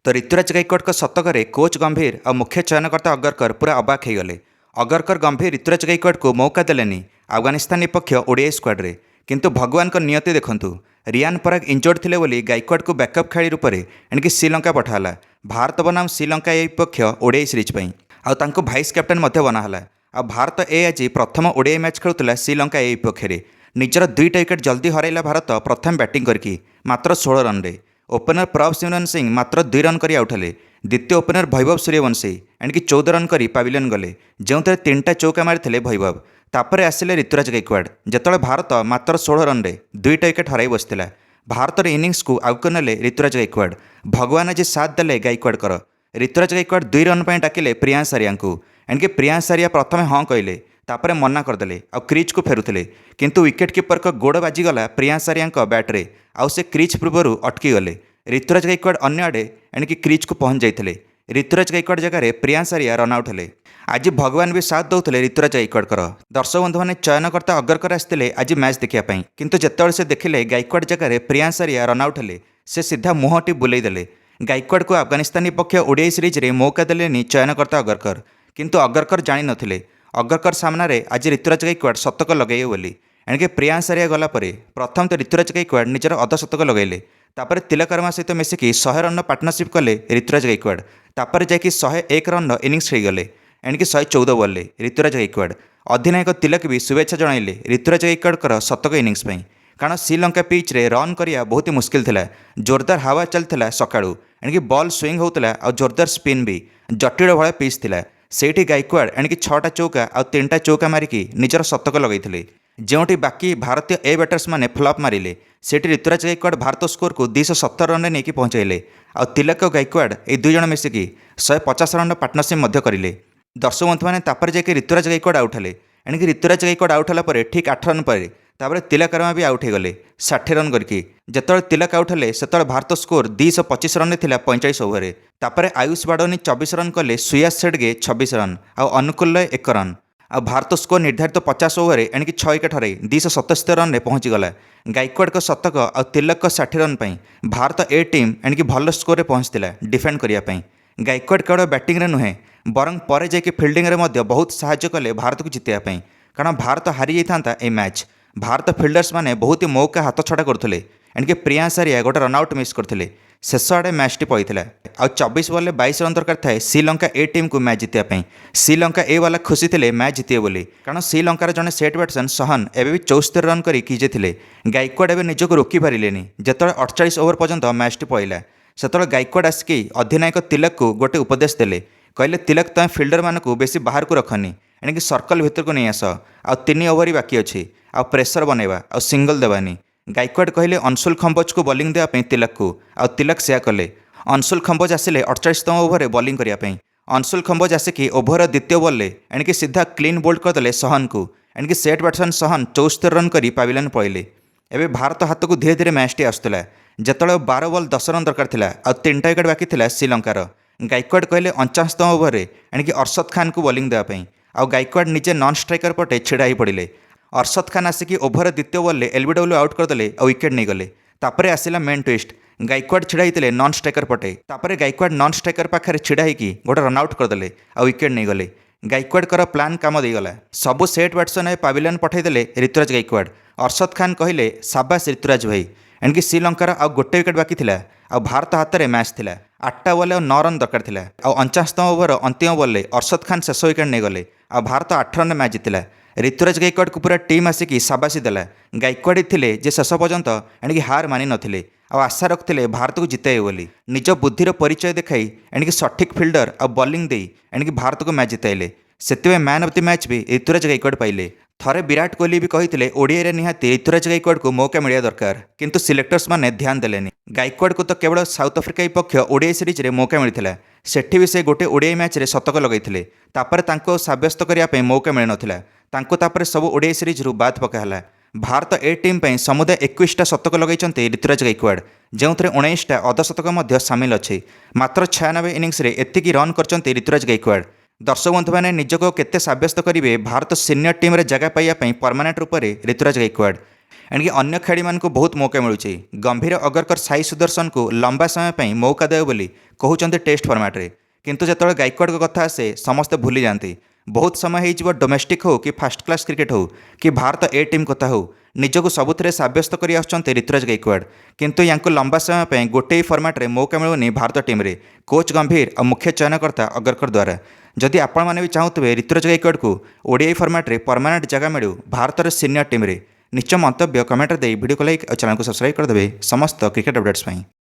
तो ऋतुराज गायकवाड़ शतक कोच गंभीर और मुख्य चयनकर्ता अगरकर पूरा अबाक हो गले। अगरकर गंभीर ऋतुराज गायकवाड़ को मौका देलेनी अफगानिस्तान विपक्ष ओडीआई स्क्वाड्रे। किंतु भगवान को नियति देखु रियान पराग इंजोर्ड थे बोली गायकवाड़ को बैकअप खेली रूप में एणिक श्रीलंका पठाला। भारत बनाम श्रीलंका विपक्ष ओडीआई सीरीज आउ भाइस कैप्टेन बनाला। आ भारत आज प्रथम ओडीआई मैच खेलुला श्रीलंका विपक्ष में। निजर 2टा विकेट जल्दी हरैला भारत प्रथम बैटिंग करके मात्र 16 रन रे। ओपनर प्रभसिमरन सिंह मात्र 2 रन कर आउट हेले। द्वितीय ओपनर भैभव सूर्यवंशी एणिक 14 रन कर पाविलियन गले, जो 3टा चौका मारी भैभव। तापर आसिले ऋतुराज गायकवाड़, जिते भारत मात्र 16 रन रे 2टा विकेट हराई बसला। भारतर इनिंग्स को आगक नेले ऋतुराज गायकवाड़। भगवान आज साथ देले गायकवाड़। ऋतुराज गायकवाड़ 2 रन पर डाकिले प्रियांश आर्या को। एणिक प्रियांश आर्या प्रथम हाँ कहले, तापर मना करदे आ क्रिज को फेरुले। किंतु विकेट कीपर को गोड़ बाजिगला प्रियांश आर्या बैट्रे आउ से क्रिज पूर्व अटकी गले। ऋतुराज गायकवाड़ अन्य आड़े एणिक क्रिज को पहुँच जाते। ऋतुराज गायकवाड़ जगह प्रियांश आर्या रन आउट हेले। आज भगवान भी साथ दौले ऋतुराज गायकवाड़। दर्शक बंधु मैंने चयनकर्ता अगरकर आसते आज मैच देखापी, किंतु जिते से देखिले गायकवाड़ जगह प्रियांश आर्या रन आउट हेले, से सीधा मुहटी बुलाई देले। गायकवाड़ को अफगानिस्तान विपक्ष ओडीआई सीरीज में मौका देलेनी चयनकर्ता अगरकर। किंतु अगरकर जानी नथिले अगरकर सामने आज ऋतुराज गायकवाड़ शतक लगे बोली। एणिके प्रियांश आर्या गलापर प्रथम तो ऋतुराज गायकवाड़ निजर अर्धशतक लगेले। तापर तिलक वर्मा सहित मिसिकी 100 रन पार्टनरशिप कले ऋतुराज गायकवाड़। तापर जाकि 101 रन इनिंग्स खेगले एणिके 114 बॉल ऋतुराज गायकवाड़। अधिनायक तिलक भी शुभेच्छा जणाइले ऋतुराज गायकवाड़ शतक इनिंग्स पर। कारण श्रीलंका पिच रे रन करिया बहुत ही मुस्किल थिला। जोरदार हवा चलता सकाळू, एणिके बॉल स्विंग होता और जोरदार स्पिन भी जटिल भाया पिच थिला। सेठी गायकवाड़ एणिकी 6टा चौका और 3टा चौका मारिकी निजर शतक लगैथिले। जोटी बाकी भारतीय ए बैटर्स माने फ्लॉप मारिले, सेठी ऋतुराज गायकवाड़ भारत स्कोर को 270 रन नहीं पहुँचाइले। आ तिलक और गायकवाड़ ये 2 जण मिसिकी 150 रन पार्टनरशिप करें। दर्शक बंधु मैंने तापर जाकि ऋतुराज गायकवाड़ आउट हेले। एणिकी ऋतुराज गायकवाड़ आउट होला ठीक 8 रन पर तापर तिलक वर्मा भी आउट हो गले 60 रन करके। जिते तिलक आउट हेले से भारत स्कोर 225 रन थिला 45 ओवर। तापर आयुष बाडोनी 24 रन कले, सुयास सेडगे 26 रन और अनुकूल 1 रन। आ भारत स्कोर निर्धारित 50 ओवर एणिकी 6 विकेट हर 277 रन पहुँची गला। गायकवाड़ शतक और तिलक 60 रन पर भारत ए टीम एणिकी भल स्कोर पहुँचला डिफेंड करने। गायकवाड़ केवल बैटिंग रे नुहे बरं पर जाकि फिल्डिंग रे बहुत साहाय्य कले भारत को जितवाई। कारण भारत हारी जाता ए मैच। भारत फिल्डर्स माने बहुत ही मौका हाथ छड़ा करते। एणिके प्रियांश आर्या गोटे रनआउट मिस करते। शेष आड़े मैचटी पड़ता आ 24 बॉल 22 रन दरकार थाए श्रीलंका ए टीम को मैच जितवाई। श्रीलंका ए वाला खुशी थे मैच जिते बोली। कारण श्रीलंकार जड़े सेट बैट्समैन सहन एवं 74 रन कर थे। गायकवाड़ एवं निजक रोकी पारे जिते 48 ओवर पर्यंत मैचटी पड़ा। से गायकवाड़ आसिकी अधिनायक तिलक को गोटे उपदेश देले। कहले तिलक तुम फिल्डर मानक बेसी बाहर को रखनी, एणिक सर्कल भितर को नहीं आस। आ 3 ओवर बाकी अच्छी आ प्रेसर बनवा आ सिंगल देवानी। गायकवाड़ कहले अंशुल खम्बोज को बॉलिंग देवाई तिलक को, आ तिलक सेया कले। अंशुल खम्बोज आसिले 48तम ओवर बॉलिंग करने। अंशुल खम्बोज आसिकी ओभर द्वितीय बॉल एणिक सीधा क्लीन बोल्ड करदे सहन को। एणिक सेट बैट्समैन सहन 74 रन कर पाविलियन पड़े। एवं भारत हाथ को धीरे धीरे मैचटी आसूला। जिते 12 बॉल 10 रन दरकार था आ 3टा विकेट बाकी था श्रीलंकार। गायकवाड़ कहले 49तम ओवर एणिक अरशद खान को बॉलिंग देवाई। आ गायकवाड़ निजे नॉन स्ट्राइकर पटे छिड़ा ही पड़े। अरशद खान आसिकी ओभर द्वितीय बॉल एलबीडब्ल्यू आउट करदे और विकेट नहीं गले। तापर आसिला मेन ट्विस्ट, गायकवाड़ छिड़ा होते नॉन स्ट्राइकर पटे। तापर गायकवाड़ नॉन स्ट्राइकर पाखे छिड़ा होगी गोटे रनआउट करदे और विकेट नहीं गले। गायकवाड़ प्लान काम देगला। सबू सेट बैट्समैन पाविलियन पठेदेले ऋतुराज गायकवाड़। अरशद खान कहले साबास ऋतुराज भाई। एणिक श्रीलंकार आ गोटे विकेट बाकी था आ भारत हाथ में मैच था। 8टा बॉल और 9 रन दरकार था। आ 49तम ओवर अंतिम बॉल अरशद खान शेष विकेट नहीं गले आ भारत 8 रन मैच जीतला। ऋतुराज गायकवाड़ को पूरा टीम आसिकी साबासी देला। गायकवाड़ थे जे शेष पर्यंत एणिक हार मानि नथिले आ आशा रखते भारत को जिताइबे बोली। निज बुद्धिर परिचय देखाई एणिक सठिक फिल्डर आ बॉलिंग दे एणिक भारत को मैच जिताइले। से मैन ऑफ द मैच भी ऋतुराज गायकवाड़ पाइले। थरे विराट कोहली भी कही ओडिया निहाती ऋतुराज गायकवाड़ को मौका मिलिया दरकार, किंतु सिलेक्टर्स माने ध्यान देलेनी। गायकवाड़ को तो केवल साउथ अफ्रिका विपक्ष ओडीआई सीरीज रे मौका मिलता। सेठी भी से गोटे ओडीआई मैच रे शतक लगैथिले। तापर तांको साब्यस्त करने मौका मिल नथिला। तांको तापर सब ओडीआई सीरीज रु बाद पकाला। भारत ए टीम पर समुदाय 21टा शतक लगैचंते ऋतुराज गायकवाड़, जो 19टा अर्धशतक सामिल अच्छे। मात्र 96 इनिंग्स रे एतिकी रन करचंते ऋतुराज गायकवाड़। दर्शक बंधु मैंने निजक केते साब्यस्त करेंगे भारत सीनियर टीम रे जगह पाइबा परमानेंट रूप से ऋतुराज गायकवाड़। एणिक अन्य खेड़ी मानक बहुत मौका मिलूँ। गंभीर अगरकर साई सुदर्शन को लंबा समय पर मौका देव बोली कहते टेस्ट फर्माट्रे, किंतु जो गायकवाड़ कथा आसे समस्ते भूली जाती। बहुत समय हो डोमेस्टिक हो कि फास्ट क्लास क्रिकेट हो कि भारत ए टीम कथा हो, निजक सबुथ सब्यस्त कर ऋतुराज गायकवाड़, किंतु या लंबा समय पर गोटे फर्माट्रे मौका मिलूनी भारत टीम रे कोच गंभीर और मुख्य चयनकर्ता अगरकर द्वारा। जदि आपण मैंने भी चाहूबे ऋतुराज गायकवाड़ को ओडीआई फर्माट्रे परमानेंट जगह मिलू भारतर सीनियर टीम रे, निश्चय मंतव्य कमेंट दे वीडियो को लाइक और चैनल को सब्सक्राइब करदे समस्त क्रिकेट अपडेट्स।